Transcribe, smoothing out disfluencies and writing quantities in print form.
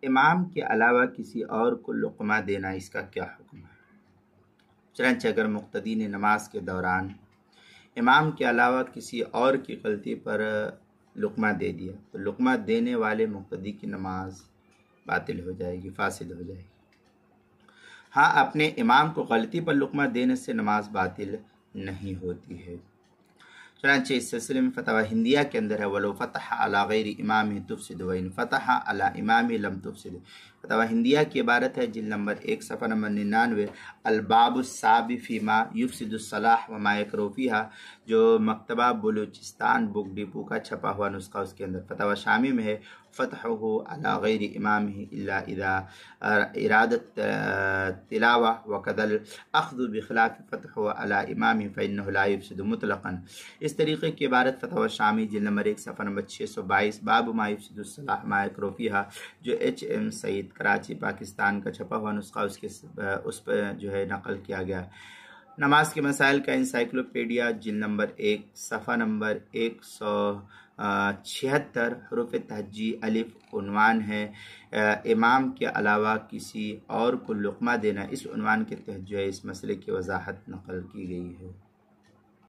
امام کے علاوہ کسی اور کو لقمہ دینا اس کا کیا حکم ہے؟ چنانچہ اگر مقتدی نے نماز کے دوران امام کے علاوہ کسی اور کی غلطی پر لقمہ دے دیا تو لقمہ دینے والے مقتدی کی نماز باطل ہو جائے گی، فاسد ہو جائے گی۔ ہاں، اپنے امام کو غلطی پر لقمہ دینے سے نماز باطل نہیں ہوتی ہے۔ چنانچہ اس سلسلے میں فتویٰ ہندیہ کے اندر ہے وَلَوْ فَتَحَ عَلَى غَيْرِ إِمَامِهِ تُفْسِدُ وَإِنْ فَتَحَ عَلَى إِمَامِهِ لَمْ تُفْسِدُ۔ فتویٰ ہندیہ کی عبارت ہے جلد نمبر 1 صفحہ نمبر 99، الباب السابع فیما یفسد الصلاح وما یکرہ فیہا، جو مکتبہ بلوچستان بک ڈپو کا چھپا ہوا نسخہ اس کے اندر۔ فتویٰ شامی میں ہے فتحہ علی غیر امامہ الا اذا ارادت تلاوہ وقد الاخذ بخلاف فتحہ علی امامہ فانہ لا یفسد مطلقا۔ اس طریقے کی عبارت فتویٰ شامی جلد نمبر 1 صفحہ نمبر 622، باب ما یفسد الصلاح ما یکرہ فیہا، جو HM سعید کراچی پاکستان کا چھپا ہوا نسخہ اس پہ جو ہے نقل کیا گیا۔ نماز کے مسائل کا انسائکلوپیڈیا جلد نمبر 1 صفحہ نمبر 176، حروف تہجی الف، عنوان ہے امام کے علاوہ کسی اور کو لقمہ دینا۔ اس عنوان کے تحت جو ہے اس مسئلے کی وضاحت نقل کی گئی ہے۔